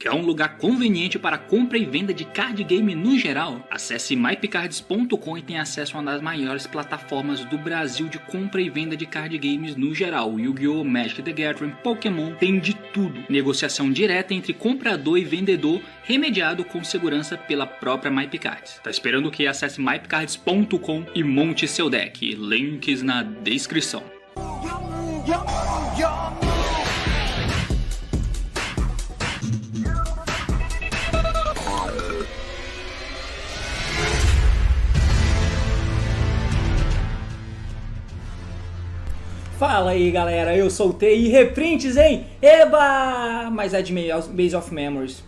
Quer um lugar conveniente para compra e venda de card game no geral? Acesse mypcards.com e tenha acesso a uma das maiores plataformas do Brasil de compra e venda de card games no geral. Yu-Gi-Oh!, Magic the Gathering, Pokémon, tem de tudo. Negociação direta entre comprador e vendedor, remediado com segurança pela própria MyPcards. Tá esperando o que? Acesse mypcards.com e monte seu deck. Links na descrição. Fala aí galera, eu sou o T e reprints, hein? Eba! Mas é de Maze of Memories.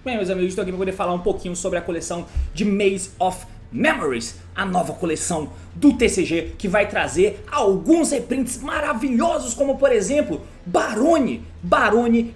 Bem, meus amigos, estou aqui para poder falar um pouquinho sobre a coleção de Maze of Memories, a nova coleção do TCG que vai trazer alguns reprints maravilhosos, como por exemplo Barone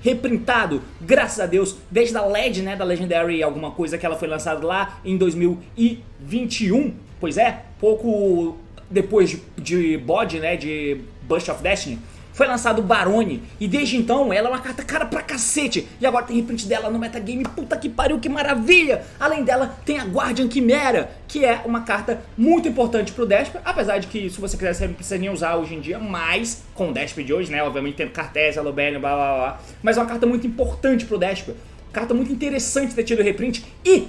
reprintado, graças a Deus, desde a LED, né, da Legendary alguma coisa que ela foi lançada lá em 2021, pois é, pouco depois de BOD, né, de Burst of Destiny, foi lançado o Barone, e desde então ela é uma carta cara pra cacete, e agora tem reprint dela no metagame, puta que pariu, que maravilha! Além dela tem a Guardian Chimera, que é uma carta muito importante pro Desper, apesar de que se você quiser você não precisa nem usar hoje em dia, mas com o Desper de hoje, né, obviamente tem Cartesia, Lobelion, blá blá blá, mas é uma carta muito importante pro Desper, carta muito interessante ter tido reprint, e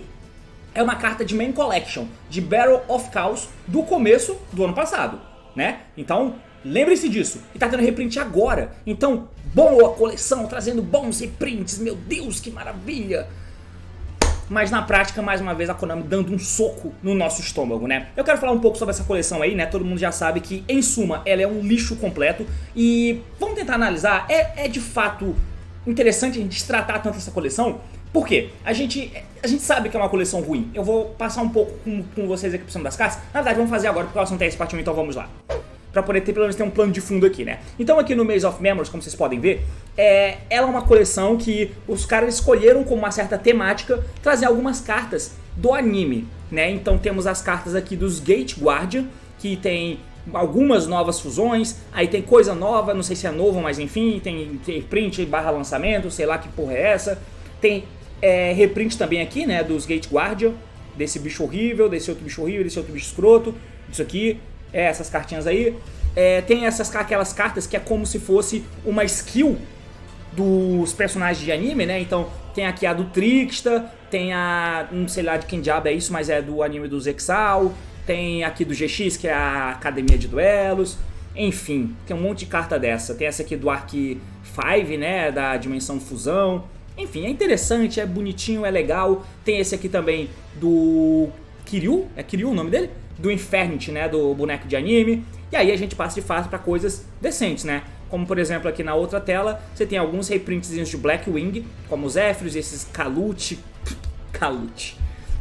é uma carta de Main Collection, de Battle of Chaos, do começo do ano passado, né? Então, lembre-se disso. E tá tendo reprint agora. Então, boa coleção, trazendo bons reprints. Meu Deus, que maravilha! Mas na prática, mais uma vez, a Konami dando um soco no nosso estômago, né? Eu quero falar um pouco sobre essa coleção aí, né? Todo mundo já sabe que, em suma, ela é um lixo completo. E vamos tentar analisar. É de fato interessante a gente tratar tanto essa coleção. Por quê? A gente sabe que é uma coleção ruim. Eu vou passar um pouco com vocês aqui por cima das cartas. Na verdade, vamos fazer agora, porque elas não tem esse partido, então vamos lá. Pra poder ter, pelo menos, ter um plano de fundo aqui, né? Então aqui no Maze of Memories, como vocês podem ver, ela é uma coleção que os caras escolheram com uma certa temática trazer algumas cartas do anime, né? Então temos as cartas aqui dos Gate Guardian, que tem algumas novas fusões, aí tem coisa nova, não sei se é novo, mas enfim, tem print barra lançamento, sei lá que porra é essa. Tem reprint também aqui, né, dos Gate Guardian, desse bicho horrível, desse outro bicho horrível, desse outro bicho escroto, isso aqui, essas cartinhas aí. Tem aquelas cartas que é como se fosse uma skill dos personagens de anime, né, então tem aqui a do Trickster, tem a, não sei lá de quem diabo é isso, mas é do anime do Zexal, tem aqui do GX, que é a Academia de Duelos, enfim, tem um monte de carta dessa, tem essa aqui do Arc 5, né, da Dimensão Fusão. Enfim, é interessante, é bonitinho, é legal. Tem esse aqui também do Kiryu, é Kiryu o nome dele? Do Infernity, né, do boneco de anime. E aí a gente passa de fato para coisas decentes, né? Como por exemplo aqui na outra tela, você tem alguns reprintzinhos de Blackwing, como os Zephyros, esses Kalute.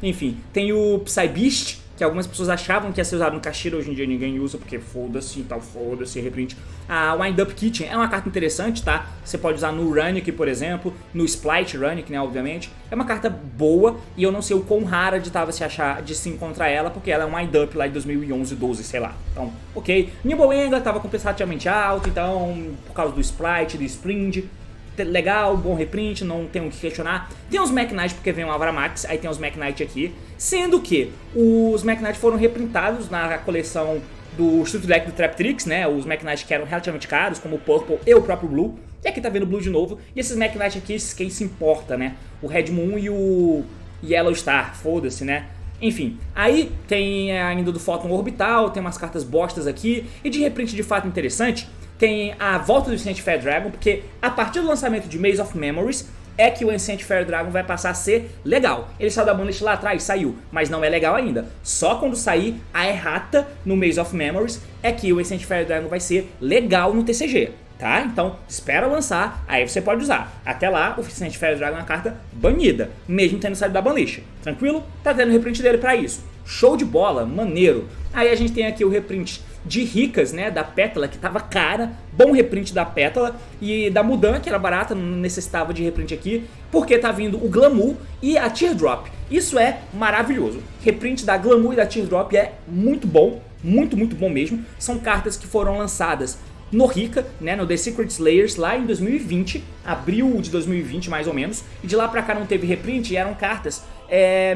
Enfim, tem o Psybeast, que algumas pessoas achavam que ia ser usado no Kashira, hoje em dia ninguém usa, porque foda-se, então foda-se, reprint. A Wind Up Kitchen é uma carta interessante, tá? Você pode usar no Runic, por exemplo, no Splite Runic, né, obviamente. É uma carta boa, e eu não sei o quão rara de se encontrar ela, porque ela é um Wind Up lá de 2011, 12, sei lá. Então, ok. Nimblewenga tava compensativamente alto, então, por causa do Splite, do Spring. Legal, bom reprint, não tem o que questionar. Tem os Mech Knight porque vem o Avramax, aí tem os Mech Knight aqui. Sendo que os Mech Knight foram reprintados na coleção do Street Deck do Traptrix, né? Os Mech Knight que eram relativamente caros, como o Purple e o próprio Blue. E aqui tá vendo o Blue de novo. E esses Mech Knight aqui, quem se importa, né? O Red Moon e o Yellow Star, foda-se, né? Enfim, aí tem ainda do Photon Orbital, tem umas cartas bostas aqui. E de reprint de fato interessante, tem a volta do Ancient Fair Dragon, porque a partir do lançamento de Maze of Memories é que o Ancient Fair Dragon vai passar a ser legal. Ele saiu da banlist lá atrás, saiu, mas não é legal ainda. Só quando sair a errata no Maze of Memories é que o Ancient Fair Dragon vai ser legal no TCG, tá? Então espera lançar, aí você pode usar. Até lá, o Ancient Fair Dragon é uma carta banida, mesmo tendo saído da banlist. Tranquilo? Tá tendo reprint dele pra isso. Show de bola, maneiro. Aí a gente tem aqui o reprint de Ricas, né, da Pétala, que tava cara, bom reprint da Pétala, e da Mudan, que era barata, não necessitava de reprint aqui, porque tá vindo o Glamour e a Teardrop. Isso é maravilhoso. Reprint da Glamour e da Teardrop é muito bom, muito bom mesmo. São cartas que foram lançadas no Rica, né, no The Secret Slayers, lá em 2020, abril de 2020 mais ou menos, e de lá pra cá não teve reprint e eram cartas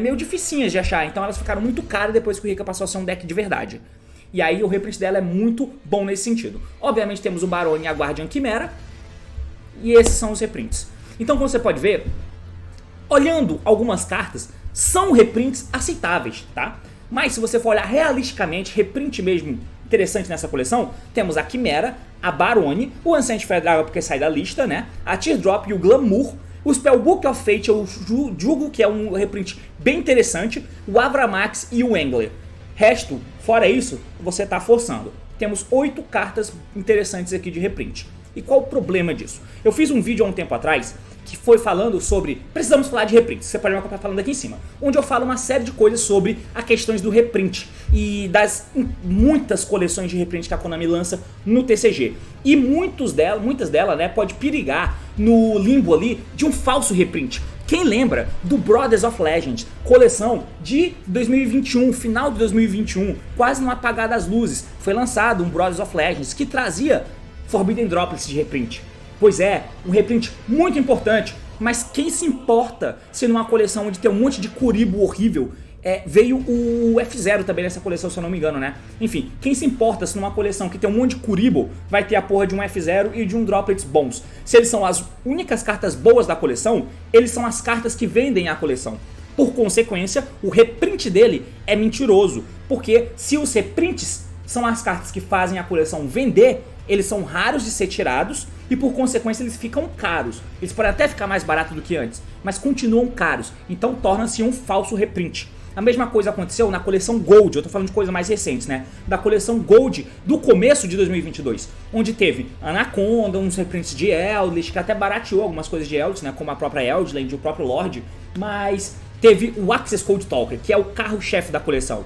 meio dificinhas de achar, então elas ficaram muito caras depois que o Rica passou a ser um deck de verdade. E aí o reprint dela é muito bom nesse sentido. Obviamente temos o Barone e a Guardian Chimera, e esses são os reprints. Então como você pode ver, olhando algumas cartas, são reprints aceitáveis, tá? Mas se você for olhar realisticamente, reprint mesmo interessante nessa coleção, temos a Chimera, a Barone, o Ancient Fire porque sai da lista, né? A Teardrop e o Glamour, o Spellbook of Fate eu julgo que é um reprint bem interessante, o Avramax e o Angler. Resto, fora isso, você tá forçando. Temos 8 cartas interessantes aqui de reprint. E qual o problema disso? Eu fiz um vídeo há um tempo atrás que foi falando sobre, precisamos falar de reprint, você pode ver o que eu estou falando aqui em cima, onde eu falo uma série de coisas sobre as questões do reprint e das muitas coleções de reprint que a Konami lança no TCG. E muitas delas, né, pode perigar no limbo ali de um falso reprint. Quem lembra do Brothers of Legend, coleção de 2021, final de 2021, quase no apagar das luzes, foi lançado um Brothers of Legends que trazia Forbidden Droplets de reprint. Pois é, um reprint muito importante, mas quem se importa se numa coleção onde tem um monte de Kuribo horrível, veio o F0 também nessa coleção, se eu não me engano, né? Enfim, quem se importa se numa coleção que tem um monte de Kuribo vai ter a porra de um F0 e de um Droplets bons? Se eles são as únicas cartas boas da coleção, eles são as cartas que vendem a coleção. Por consequência, o reprint dele é mentiroso, porque se os reprints são as cartas que fazem a coleção vender, eles são raros de ser tirados e por consequência eles ficam caros. Eles podem até ficar mais baratos do que antes, mas continuam caros, então torna-se um falso reprint. A mesma coisa aconteceu na coleção Gold, eu tô falando de coisas mais recentes, né? Da coleção Gold do começo de 2022, onde teve Anaconda, uns reprints de Eldritch, que até barateou algumas coisas de Eldritch, né? Como a própria Eldland e o próprio Lorde, mas teve o Access Code Talker, que é o carro-chefe da coleção.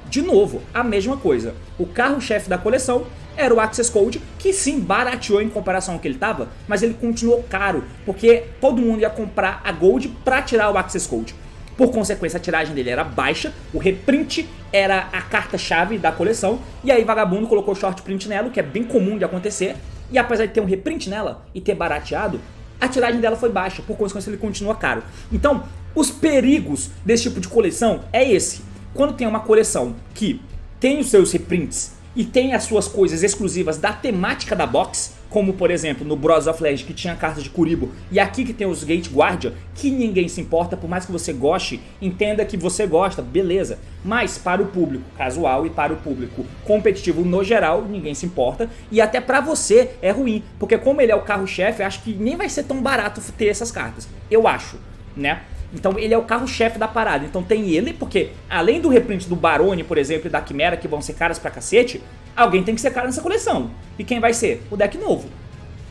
De novo, a mesma coisa. O carro-chefe da coleção era o Access Code, que sim, barateou em comparação ao que ele estava, mas ele continuou caro, porque todo mundo ia comprar a Gold para tirar o Access Code. Por consequência, a tiragem dele era baixa, o reprint era a carta-chave da coleção, e aí vagabundo colocou short print nela, o que é bem comum de acontecer, e apesar de ter um reprint nela e ter barateado, a tiragem dela foi baixa, por consequência ele continua caro. Então, os perigos desse tipo de coleção é esse. Quando tem uma coleção que tem os seus reprints e tem as suas coisas exclusivas da temática da box, como por exemplo no Brothers of Legend que tinha cartas de Kuribo, e aqui que tem os Gate Guardian, que ninguém se importa, por mais que você goste, entenda que você gosta, beleza, mas para o público casual e para o público competitivo no geral, ninguém se importa, e até pra você é ruim, porque como ele é o carro-chefe, eu acho que nem vai ser tão barato ter essas cartas, eu acho, né? Então ele é o carro-chefe da parada, então tem ele, porque além do reprint do Barone, por exemplo, e da Chimera, que vão ser caras pra cacete, alguém tem que ser cara nessa coleção. E quem vai ser? O deck novo.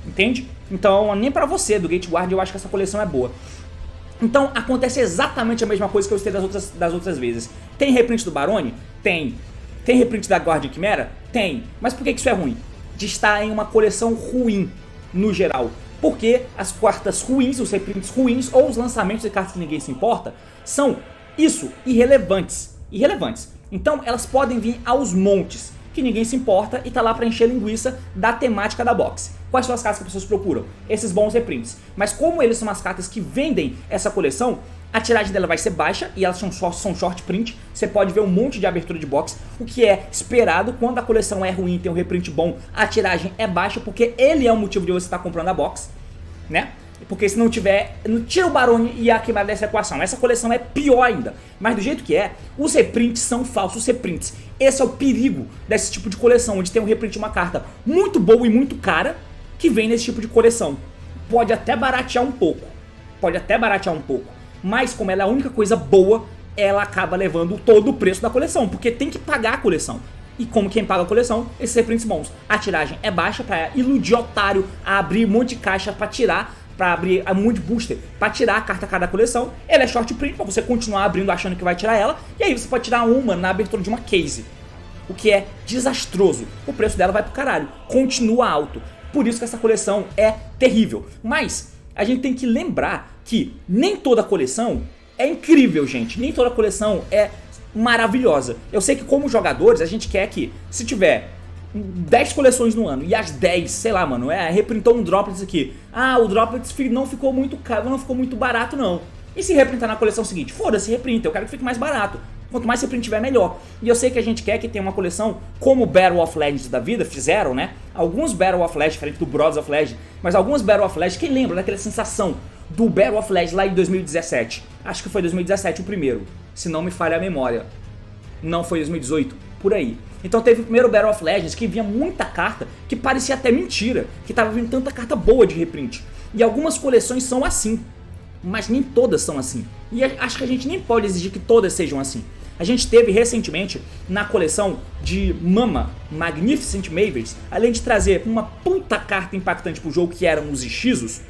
Entende? Então nem pra você, do Gate Guard, eu acho que essa coleção é boa. Então acontece exatamente a mesma coisa que eu citei das outras vezes. Tem reprint do Barone? Tem. Tem reprint da Guardian Chimera? Tem. Mas por que isso é ruim? De estar em uma coleção ruim, no geral. Porque as cartas ruins, os reprints ruins ou os lançamentos de cartas que ninguém se importa são isso, irrelevantes. Então elas podem vir aos montes, que ninguém se importa e tá lá pra encher linguiça da temática da box. Quais são as cartas que as pessoas procuram? Esses bons reprints. Mas como eles são as cartas que vendem essa coleção, a tiragem dela vai ser baixa e elas são short print. Você pode ver um monte de abertura de box, o que é esperado. Quando a coleção é ruim e tem um reprint bom, a tiragem é baixa, porque ele é o motivo de você estar comprando a box, né? Porque se não tiver, tira o Barone e a Chimera dessa equação. Essa coleção é pior ainda. Mas do jeito que é, os reprints são falsos reprints. Esse é o perigo desse tipo de coleção, onde tem um reprint de uma carta muito boa e muito cara, que vem nesse tipo de coleção. Pode até baratear um pouco. Mas como ela é a única coisa boa, ela acaba levando todo o preço da coleção, porque tem que pagar a coleção. E como quem paga a coleção, esses reprints bons. A tiragem é baixa pra iludir otário a abrir um monte de caixa pra tirar, pra abrir um monte de booster pra tirar a carta cada coleção. Ela é short print pra você continuar abrindo achando que vai tirar ela, e aí você pode tirar uma na abertura de uma case, o que é desastroso. O preço dela vai pro caralho, continua alto. Por isso que essa coleção é terrível. Mas a gente tem que lembrar que nem toda coleção é incrível, gente. Nem toda coleção é maravilhosa. Eu sei que como jogadores a gente quer que, se tiver 10 coleções no ano, e as 10, sei lá, mano, reprintou um Droplets aqui. Ah, o Droplets não ficou muito caro, não ficou muito barato, não. E se reprintar na coleção seguinte? Foda-se, reprinta, eu quero que fique mais barato. Quanto mais reprint tiver, melhor. E eu sei que a gente quer que tenha uma coleção como o Battle of Legends da vida, fizeram, né? Alguns Battle of Legends, diferente do Brothers of Legends, mas alguns Battle of Legends, quem lembra daquela sensação do Battle of Legends lá em 2017? Acho que foi 2017 o primeiro, se não me falha a memória. Não foi 2018, por aí. Então teve o primeiro Battle of Legends que vinha muita carta que parecia até mentira, que tava vindo tanta carta boa de reprint. E algumas coleções são assim, mas nem todas são assim. E acho que a gente nem pode exigir que todas sejam assim. A gente teve recentemente na coleção de Mama Magnificent Mavericks, além de trazer uma puta carta impactante pro jogo que eram os Ishizos,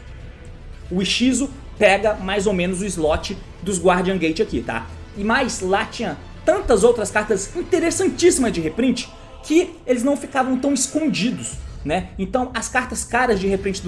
o Ishizo pega mais ou menos o slot dos Guardian Gate aqui, tá? E mais lá tinha tantas outras cartas interessantíssimas de reprint que eles não ficavam tão escondidos, né? Então as cartas caras de reprint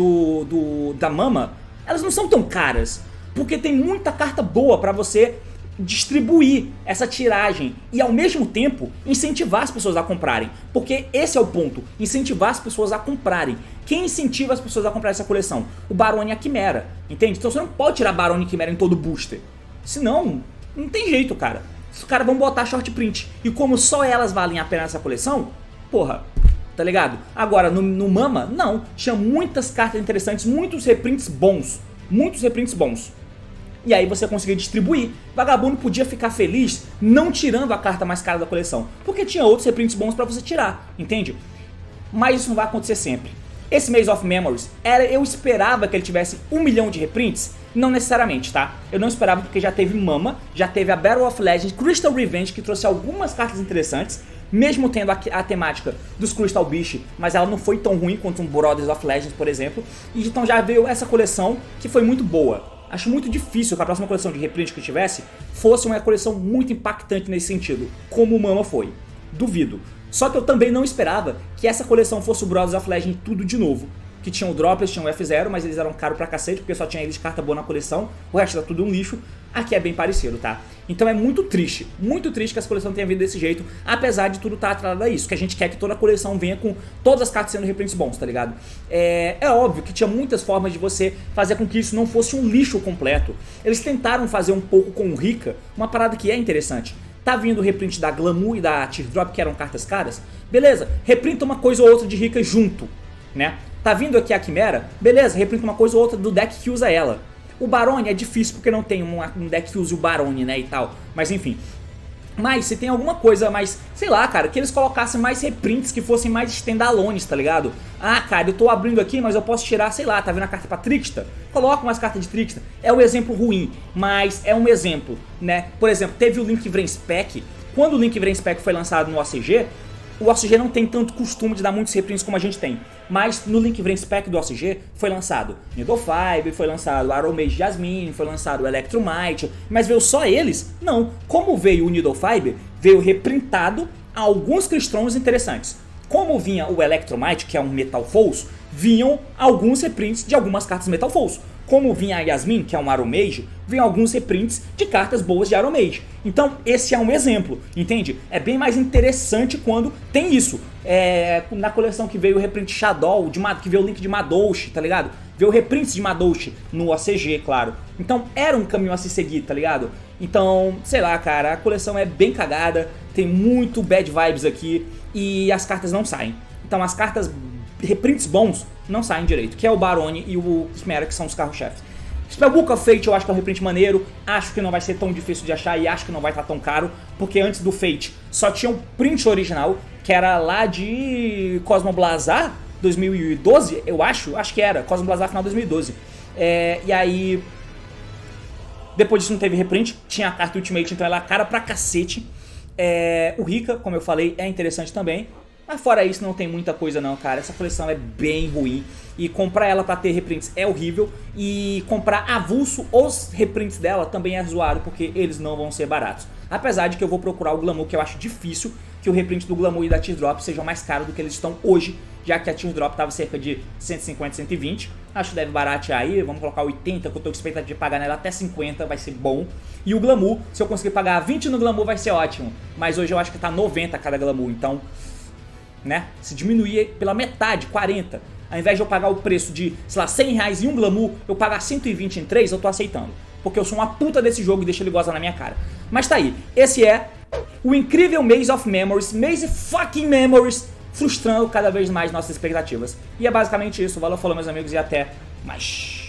da Mama, elas não são tão caras, porque tem muita carta boa pra você distribuir essa tiragem e ao mesmo tempo incentivar as pessoas a comprarem, porque esse é o ponto, incentivar as pessoas a comprarem. Quem incentiva as pessoas a comprar essa coleção? O Barone e a Quimera, entende? Então você não pode tirar Barone e Quimera em todo booster, senão não tem jeito, cara. Os caras vão botar short print, e como só elas valem a pena nessa coleção, porra, tá ligado? Agora no Mama, não, tinha muitas cartas interessantes, muitos reprints bons, e aí você conseguia distribuir. Vagabundo podia ficar feliz não tirando a carta mais cara da coleção, porque tinha outros reprints bons pra você tirar, entende? Mas isso não vai acontecer sempre. Esse Maze of Memories, eu esperava que ele tivesse 1 milhão de reprints? Não necessariamente, tá? Eu não esperava porque já teve Mama, já teve a Battle of Legends, Crystal Revenge, que trouxe algumas cartas interessantes, mesmo tendo a temática dos Crystal Beast, mas ela não foi tão ruim quanto um Brothers of Legends, por exemplo. E então já veio essa coleção que foi muito boa. Acho muito difícil que a próxima coleção de reprint que tivesse fosse uma coleção muito impactante nesse sentido, como o Mama foi. Duvido. Só que eu também não esperava que essa coleção fosse o Brothers of Legend tudo de novo. Que tinha o Droplets, tinha o F0, mas eles eram caros pra cacete, porque só tinha eles de carta boa na coleção, o resto era tudo um lixo. Aqui é bem parecido, tá? Então é muito triste que essa coleção tenha vindo desse jeito, apesar de tudo estar atrelado a isso, que a gente quer que toda a coleção venha com todas as cartas sendo reprints bons, tá ligado? É óbvio que tinha muitas formas de você fazer com que isso não fosse um lixo completo. Eles tentaram fazer um pouco com o Rika, uma parada que é interessante. Tá vindo o reprint da Glamour e da Teardrop, que eram cartas caras, beleza, reprinta uma coisa ou outra de Rika junto, né? Tá vindo aqui a Quimera, beleza, reprinta uma coisa ou outra do deck que usa ela. O Barone é difícil porque não tem um deck que use o Barone, né, e tal, mas enfim. Mas se tem alguma coisa mais, sei lá, cara, que eles colocassem mais reprints que fossem mais standalones, tá ligado? Ah, cara, eu tô abrindo aqui, mas eu posso tirar, sei lá, tá vendo a carta pra Trickster? Coloca umas cartas de Trickster. É um exemplo ruim, mas é um exemplo, né? Por exemplo, teve o Link Vrenspec. Quando o Link Vrenspec foi lançado no OCG, o OCG não tem tanto costume de dar muitos reprints como a gente tem. Mas no Link Vrenspec do OCG foi lançado Needlefiber, foi lançado Aromage Jasmine, foi lançado Electromite. Mas veio só eles? Não. Como veio o Needlefiber, veio reprintado alguns Crystons interessantes. Como vinha o Electromite, que é um Metal False, vinham alguns reprints de algumas cartas Metal False. Como vinha a Yasmin, que é um Aromage, vinham alguns reprints de cartas boas de Aromage. Então esse é um exemplo, entende? É bem mais interessante quando tem isso. Na coleção que veio o reprint Shadow, que veio o link de Madouche, tá ligado? Veio o reprint de Madouche no OCG, claro. Então era um caminho a se seguir, tá ligado? Então, sei lá, cara, a coleção é bem cagada, tem muito bad vibes aqui e as cartas não saem. Então as cartas reprints bons não saem direito, que é o Barone e o Quimera, que são os carros-chefes. Spellbook of Fate eu acho que é um reprint maneiro, acho que não vai ser tão difícil de achar e acho que não vai estar tão caro, porque antes do Fate só tinha um print original, que era lá de Cosmo Blazar 2012, eu acho que era, Cosmo Blazar final 2012. E aí, depois disso não teve reprint, tinha a carta Ultimate, então ela é cara pra cacete. O Rika, como eu falei, é interessante também. Mas fora isso não tem muita coisa não, cara. Essa coleção é bem ruim. E comprar ela pra ter reprints é horrível. E comprar avulso os reprints dela também é zoado, porque eles não vão ser baratos. Apesar de que eu vou procurar o Glamour, que eu acho difícil que o reprint do Glamour e da Teardrop sejam mais caros do que eles estão hoje, já que a Teardrop estava cerca de 150, 120. Acho que deve baratear aí, vamos colocar 80, que eu tô com expectativa de pagar nela até 50, vai ser bom. E o Glamour, se eu conseguir pagar 20 no Glamour vai ser ótimo. Mas hoje eu acho que tá 90 cada Glamour, então né? Se diminuir pela metade, 40, ao invés de eu pagar o preço de, sei lá, 100 reais em um Glamour, eu pagar 120 em 3, eu tô aceitando. Porque eu sou uma puta desse jogo e deixo ele gozar na minha cara. Mas tá aí, esse é o incrível Maze of Memories, Maze fucking Memories, frustrando cada vez mais nossas expectativas. E é basicamente isso, valeu, falou meus amigos e até mais.